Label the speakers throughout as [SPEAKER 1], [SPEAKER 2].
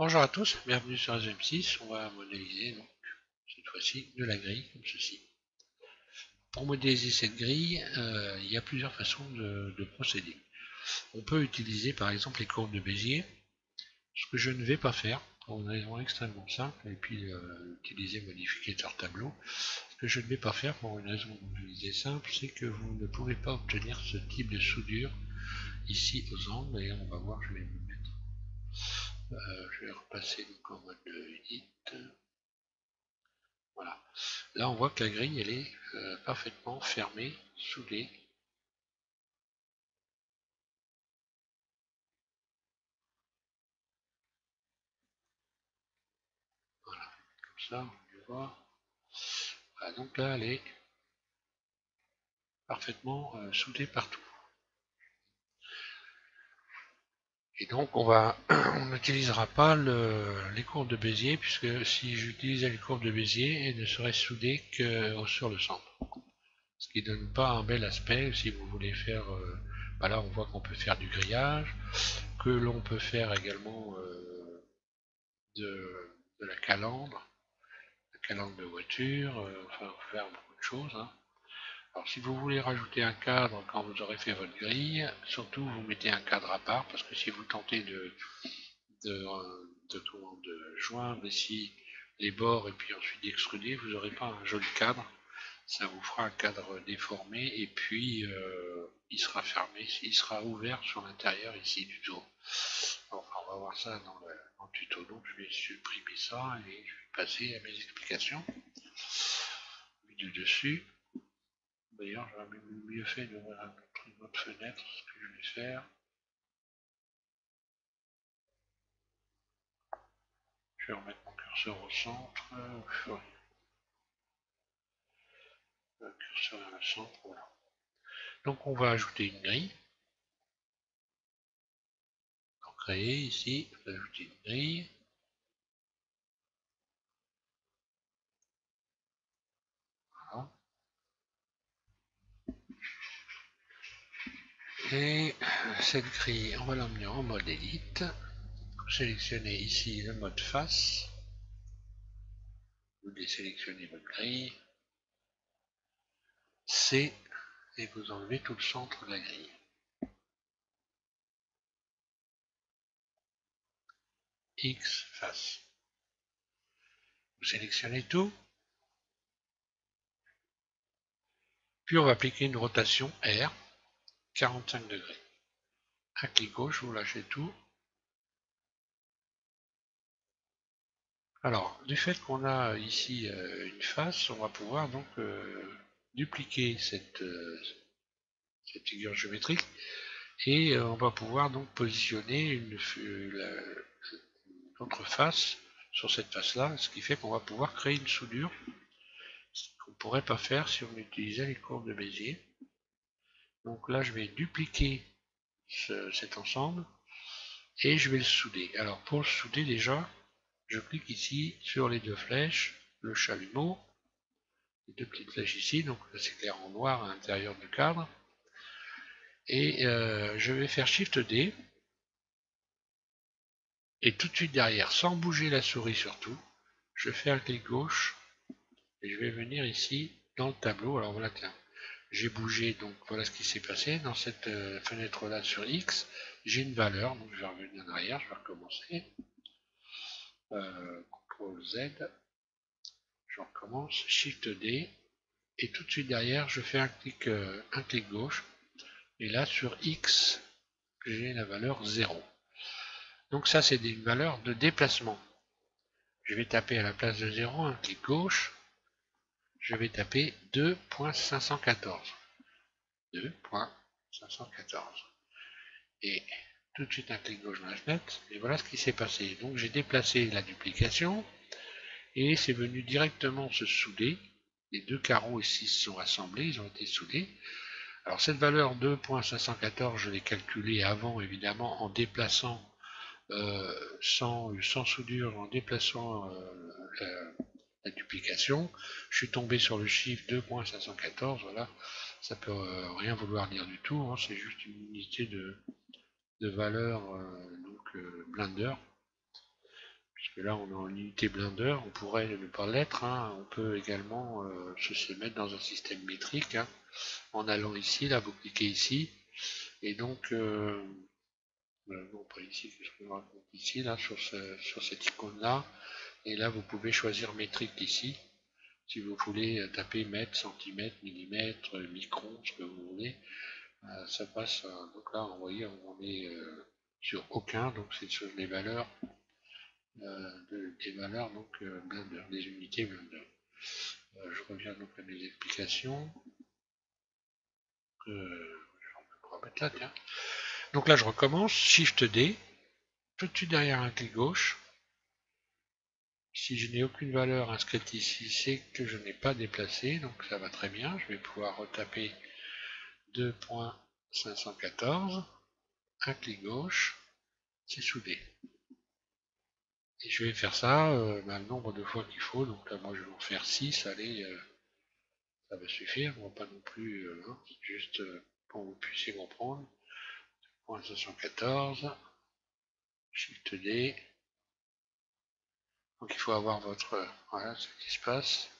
[SPEAKER 1] Bonjour à tous, bienvenue sur SM6. On va modéliser donc cette fois-ci de la grille comme ceci. Pour modéliser cette grille, il y a plusieurs façons de procéder. On peut utiliser par exemple les courbes de Bézier, ce que je ne vais pas faire pour une raison extrêmement simple, et puis utiliser modificateur tableau. Ce que je ne vais pas faire pour une raison simple, c'est que vous ne pouvez pas obtenir ce type de soudure ici aux angles, et on va voir, je vais me mettre, je vais repasser donc en mode unit. Voilà. Là, on voit que la grille, elle est parfaitement fermée, soudée. Voilà, comme ça, on peut voir. Voilà, donc là, elle est parfaitement soudée partout. Et donc, on n'utilisera pas les courbes de Bézier, puisque si j'utilisais les courbes de Bézier, elles ne seraient soudées que sur le centre. Ce qui ne donne pas un bel aspect si vous voulez faire. Là, on voit qu'on peut faire du grillage, que l'on peut faire également de la calandre. Calandre de voiture, enfin, on peut faire beaucoup de choses, hein. Alors, si vous voulez rajouter un cadre quand vous aurez fait votre grille, surtout vous mettez un cadre à part, parce que si vous tentez de joindre ici les bords et puis ensuite d'extruder, vous n'aurez pas un joli cadre. Ça vous fera un cadre déformé et puis il sera fermé, il sera ouvert sur l'intérieur ici du dos. Enfin, on va voir ça dans le tuto, donc je vais supprimer ça et je vais passer à mes explications du dessus. D'ailleurs, j'aurais mieux fait d'ouvrir une autre fenêtre, ce que je vais faire. Je vais remettre mon curseur au centre. Le curseur est au centre, voilà. Donc on va ajouter une grille. Donc créer ici, on va ajouter une grille. Voilà. Et cette grille, on va l'emmener en mode élite. Sélectionnez ici le mode face. Vous désélectionnez votre grille. C et vous enlevez tout le centre de la grille. X face. Vous sélectionnez tout. Puis on va appliquer une rotation R, 45 degrés. Un clic gauche, vous lâchez tout. Alors, du fait qu'on a ici une face, on va pouvoir donc dupliquer cette figure géométrique et on va pouvoir donc positionner l'autre face sur cette face-là, ce qui fait qu'on va pouvoir créer une soudure qu'on ne pourrait pas faire si on utilisait les courbes de Bézier. Donc là, je vais dupliquer cet ensemble et je vais le souder. Alors pour le souder déjà, je clique ici sur les deux flèches, le chalumeau, les deux petites flèches ici, donc ça s'éclaire en noir à l'intérieur du cadre. Et je vais faire Shift D. Et tout de suite derrière, sans bouger la souris surtout, je fais un clic gauche et je vais venir ici dans le tableau. Alors voilà, tiens, j'ai bougé, donc voilà ce qui s'est passé. Dans cette fenêtre-là sur X, j'ai une valeur, donc je vais revenir en arrière, je vais recommencer. CTRL Z, je recommence, Shift D, et tout de suite derrière, je fais un clic gauche, et là sur X, j'ai la valeur 0. Donc ça, c'est une valeur de déplacement. Je vais taper à la place de 0, un clic gauche, je vais taper 2.514. 2.514. Et tout de suite un clic gauche dans la fenêtre, et voilà ce qui s'est passé. Donc j'ai déplacé la duplication, et c'est venu directement se souder. Les deux carreaux ici sont assemblés, ils ont été soudés. Alors cette valeur 2.514, je l'ai calculée avant évidemment en déplaçant sans soudure, en déplaçant la duplication. Je suis tombé sur le chiffre 2.514, voilà, ça peut rien vouloir dire du tout, hein, c'est juste une unité de valeur Blender. Parce que là, on est en unité Blender, on pourrait ne pas l'être, hein. On peut également se mettre dans un système métrique, hein, en allant ici, là, vous cliquez ici, et donc, non, pas ici, ici, là, sur cette icône-là, et là, vous pouvez choisir métrique ici, si vous voulez taper mètres, centimètres, millimètres, microns, ce que vous voulez, ça passe, donc là, vous voyez, on est sur aucun, donc c'est sur les valeurs, des valeurs, donc, Blender, des unités Blender. Je reviens donc à mes explications. Je vais remettre là, tiens. Donc là, je recommence, Shift D, tout de suite derrière un clic gauche. Si je n'ai aucune valeur inscrite ici, c'est que je n'ai pas déplacé, donc ça va très bien. Je vais pouvoir retaper 2.514, un clic gauche, c'est soudé. Et je vais faire ça le nombre de fois qu'il faut, donc là moi je vais en faire 6, allez, ça va suffire, on va pas non plus, hein, juste pour que vous puissiez comprendre. 2.514, Shift D, donc il faut avoir votre, voilà ce qui se passe,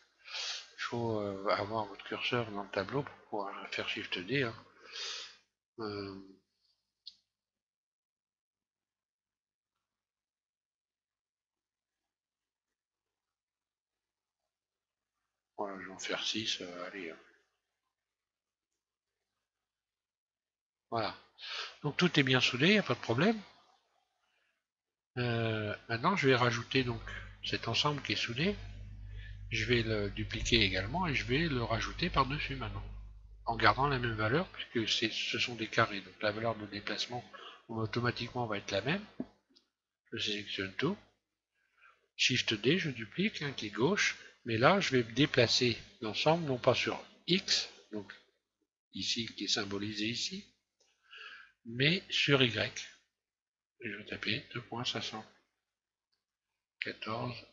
[SPEAKER 1] il faut avoir votre curseur dans le tableau pour pouvoir faire Shift D, hein. Voilà, je vais en faire 6, allez. Voilà. Donc tout est bien soudé, il n'y a pas de problème. Maintenant, je vais rajouter donc cet ensemble qui est soudé. Je vais le dupliquer également et je vais le rajouter par-dessus maintenant. En gardant la même valeur, puisque ce sont des carrés. Donc la valeur de déplacement automatiquement va être la même. Je sélectionne tout. Shift D, je duplique, un clic gauche. Mais là, je vais déplacer l'ensemble, non pas sur X, donc ici, qui est symbolisé ici, mais sur Y. Et je vais taper 2.514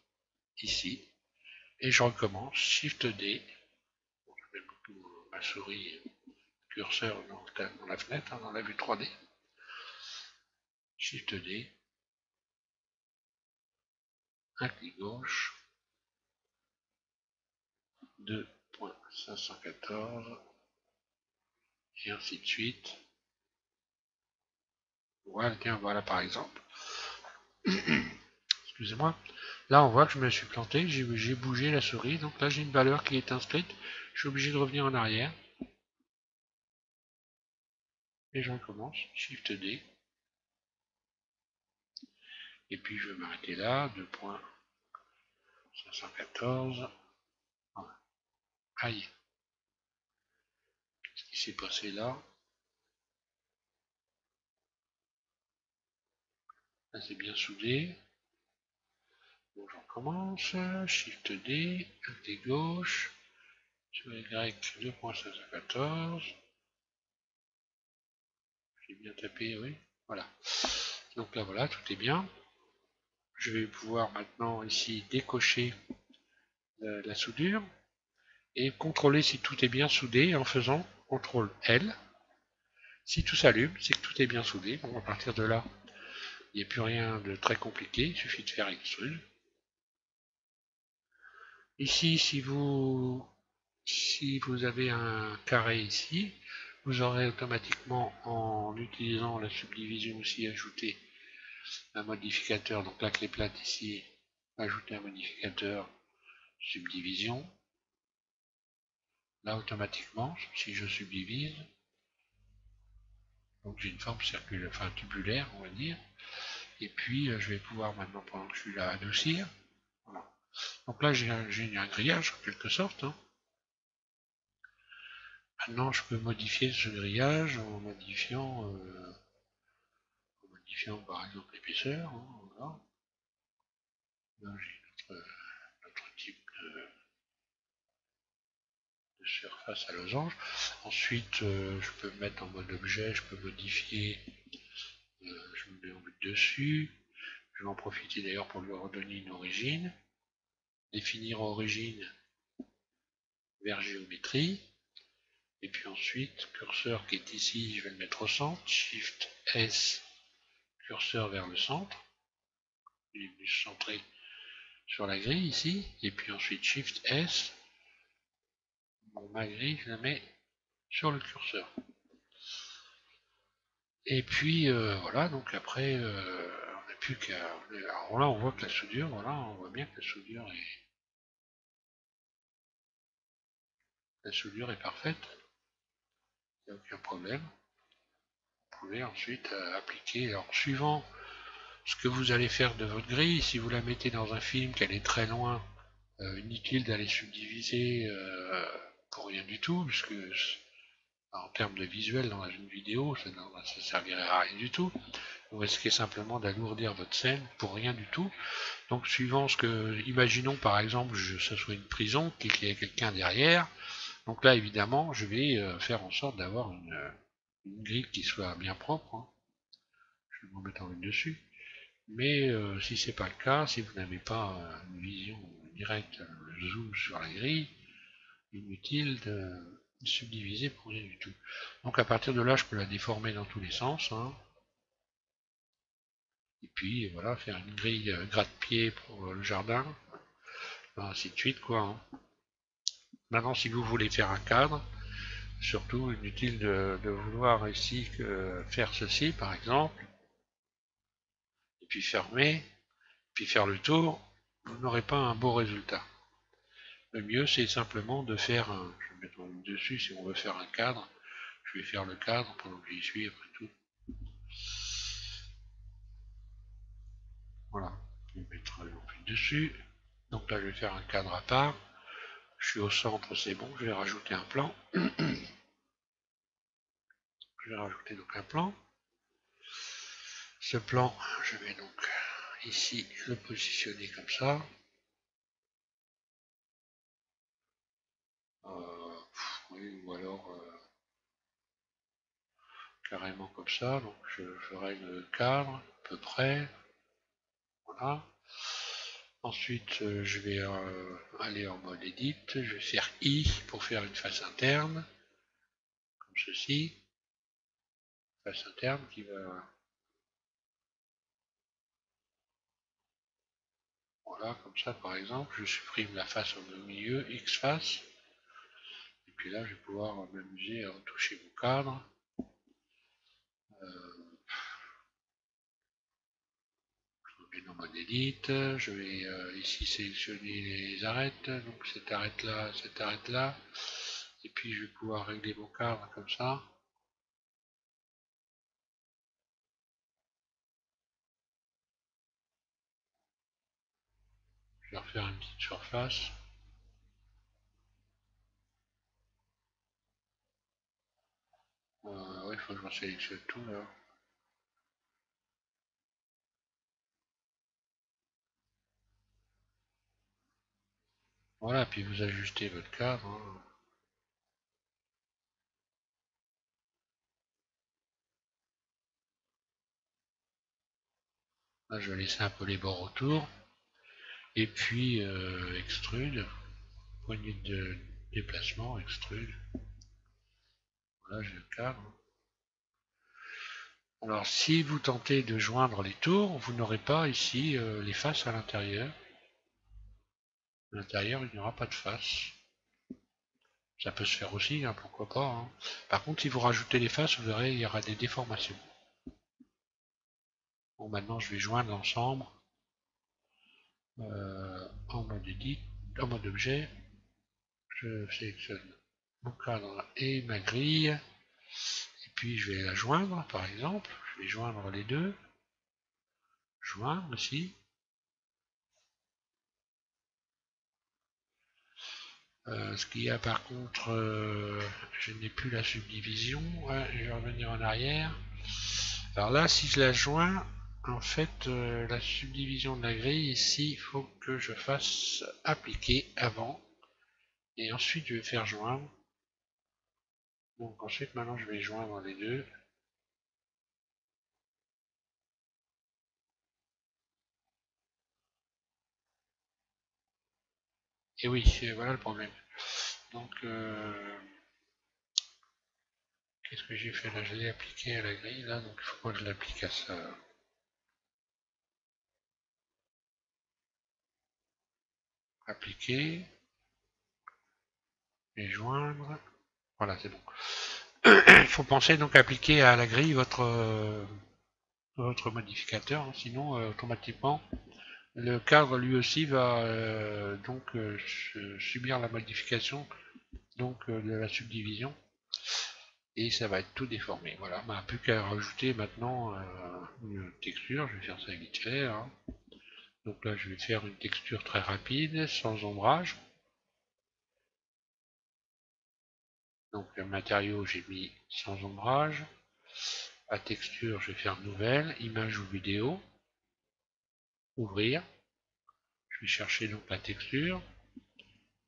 [SPEAKER 1] ici. Et je recommence, Shift D. Bon, je mets ma souris curseur dans la fenêtre, hein, dans la vue 3D. Shift D. Un clic gauche. 2.514. Et ainsi de suite. Voilà, tiens, voilà par exemple. Excusez-moi. Là, on voit que je me suis planté, j'ai bougé la souris, donc là j'ai une valeur qui est inscrite. Je suis obligé de revenir en arrière. Et je recommence, Shift D. Et puis je vais m'arrêter là, 2.514. Aïe. Qu'est-ce qui s'est passé là? Là c'est bien soudé. Bon, j'en commence, Shift D, clic gauche, sur Y 2.514. J'ai bien tapé, oui. Voilà. Donc là voilà, tout est bien. Je vais pouvoir maintenant ici décocher la soudure et contrôler si tout est bien soudé en faisant CTRL L. Si tout s'allume, c'est que tout est bien soudé. Bon, à partir de là, il n'y a plus rien de très compliqué, il suffit de faire extrude. Ici, si vous avez un carré ici, vous aurez automatiquement, en utilisant la subdivision aussi, ajouté un modificateur. Donc la clé plate ici, ajouter un modificateur subdivision. Là, automatiquement, si je subdivise, donc j'ai une forme circulaire, enfin tubulaire, on va dire. Et puis, je vais pouvoir maintenant, pendant que je suis là, adoucir. Voilà. Donc là, j'ai un grillage, en quelque sorte, hein. Maintenant, je peux modifier ce grillage en modifiant par exemple l'épaisseur, hein, voilà. Là, j'ai notre type de surface à losange. Ensuite, je peux me mettre en mode objet, je peux modifier, je me mets en but dessus. Je vais en profiter d'ailleurs pour lui redonner une origine. Définir origine vers géométrie. Et puis ensuite, curseur qui est ici, je vais le mettre au centre. Shift S, curseur vers le centre. Il est venu se centrer sur la grille ici, et puis ensuite Shift S, ma grille, je la mets sur le curseur. Et puis voilà, donc après, on n'a plus qu'à. Alors là, on voit que la soudure, voilà, on voit bien que la soudure est parfaite, il n'y a aucun problème. Vous pouvez ensuite appliquer, alors suivant ce que vous allez faire de votre grille, si vous la mettez dans un film qu'elle est très loin, inutile d'aller subdiviser pour rien du tout, puisque en termes de visuel dans une vidéo, ça ne servirait à rien du tout. Vous risquez simplement d'alourdir votre scène pour rien du tout. Donc suivant ce que, imaginons par exemple, ce soit une prison, qu'il y ait quelqu'un derrière. Donc là évidemment, je vais faire en sorte d'avoir une grille qui soit bien propre. Hein. Je vais m'en mettre en ligne dessus. Mais si c'est pas le cas, si vous n'avez pas une vision directe, zoom sur la grille, inutile de subdiviser pour rien du tout. Donc à partir de là, je peux la déformer dans tous les sens. Hein. Et puis voilà, faire une grille gratte-pied pour le jardin, ainsi de suite quoi. Hein. Maintenant, si vous voulez faire un cadre, surtout inutile de vouloir ici faire ceci par exemple, et puis fermer, puis faire le tour, vous n'aurez pas un beau résultat. Le mieux, c'est simplement de faire un. Je vais mettre dessus si on veut faire un cadre. Je vais faire le cadre pendant que j'y suis après tout. Voilà. Je vais mettre dessus. Donc là, je vais faire un cadre à part. Je suis au centre, c'est bon. Je vais rajouter un plan. Je vais rajouter donc un plan. Ce plan, je vais donc ici le positionner comme ça. Oui, ou alors carrément comme ça. Donc je ferai le cadre à peu près. Voilà. Ensuite, je vais aller en mode Edit. Je vais faire I pour faire une face interne, comme ceci. Face interne qui va. Voilà, comme ça par exemple. Je supprime la face au milieu, X face. Et puis là, je vais pouvoir m'amuser à retoucher mon cadre. Je vais dans mode Edit. Je vais ici sélectionner les arêtes. Donc cette arête là, cette arête là. Et puis je vais pouvoir régler mon cadre comme ça. Je vais refaire une petite surface. Ouais, il faut que je sélectionne tout là. Voilà, puis vous ajustez votre cadre. Hein. Là, je vais laisser un peu les bords autour. Et puis, extrude. Poignée de déplacement, extrude. Voilà, j'ai le cadre. Alors, si vous tentez de joindre les tours, vous n'aurez pas ici les faces à l'intérieur. À l'intérieur, il n'y aura pas de face. Ça peut se faire aussi, hein, pourquoi pas. Hein. Par contre, si vous rajoutez les faces, vous verrez, il y aura des déformations. Bon, maintenant, je vais joindre l'ensemble en mode edit, en mode objet. Je sélectionne mon cadre et ma grille. Et puis, je vais la joindre, par exemple. Je vais joindre les deux. Joindre ici. Ce qu'il y a par contre, je n'ai plus la subdivision. Ouais, je vais revenir en arrière. Alors là, si je la joins, en fait, la subdivision de la grille, ici, il faut que je fasse appliquer avant. Et ensuite, je vais faire joindre. Donc ensuite, maintenant, je vais joindre les deux. Et oui, voilà le problème. Donc, qu'est-ce que j'ai fait là? Je l'ai appliqué à la grille, là, donc il faut pas que je l'applique à ça. appliquer et joindre. Voilà, c'est bon. Il faut penser donc à appliquer à la grille votre modificateur, hein, sinon automatiquement le cadre lui aussi va subir la modification de la subdivision et ça va être tout déformé. Voilà, on n'a plus qu'à rajouter maintenant une texture. Je vais faire ça vite fait. Hein. Donc là, je vais faire une texture très rapide, sans ombrage. Donc le matériau, j'ai mis sans ombrage. La texture, je vais faire nouvelle, image ou vidéo. Ouvrir. Je vais chercher donc la texture.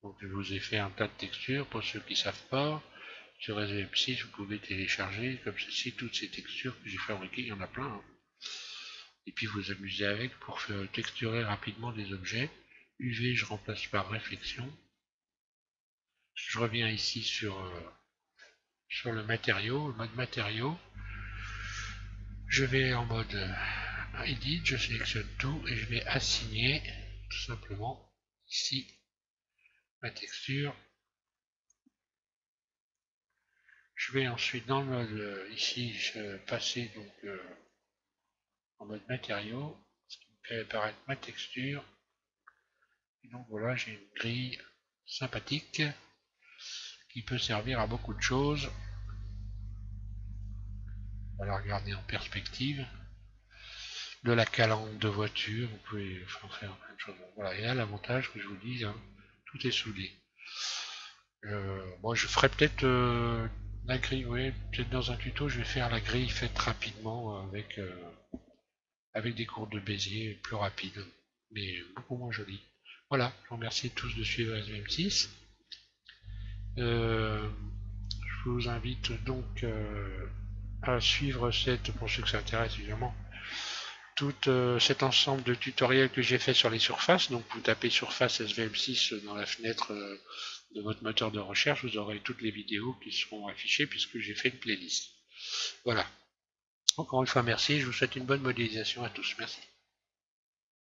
[SPEAKER 1] Donc je vous ai fait un tas de textures pour ceux qui ne savent pas. Sur SVM6, vous pouvez télécharger comme ceci toutes ces textures que j'ai fabriquées, il y en a plein. Hein. Et puis vous amuser avec pour faire texturer rapidement des objets. UV, je remplace par réflexion. Je reviens ici sur le matériau, le mode matériau. Je vais en mode Edit, je sélectionne tout et je vais assigner tout simplement ici ma texture. Je vais ensuite dans le mode ici passer donc en mode matériaux, ce qui me fait apparaître ma texture. Et donc voilà, j'ai une grille sympathique qui peut servir à beaucoup de choses. On va la regarder en perspective. De la calandre de voiture, vous pouvez faire plein de choses. Voilà, et là l'avantage que je vous dis, hein, tout est soudé. Moi je ferai peut-être la grille, oui, peut-être dans un tuto je vais faire la grille faite rapidement avec des courbes de Bézier plus rapides, mais beaucoup moins jolies. Voilà, je vous remercie tous de suivre SVM6. Je vous invite donc à suivre pour ceux que ça intéresse évidemment, tout cet ensemble de tutoriels que j'ai fait sur les surfaces. Donc vous tapez surface SVM6 dans la fenêtre de votre moteur de recherche, vous aurez toutes les vidéos qui seront affichées puisque j'ai fait une playlist. Voilà. Encore une fois merci, je vous souhaite une bonne modélisation à tous. Merci.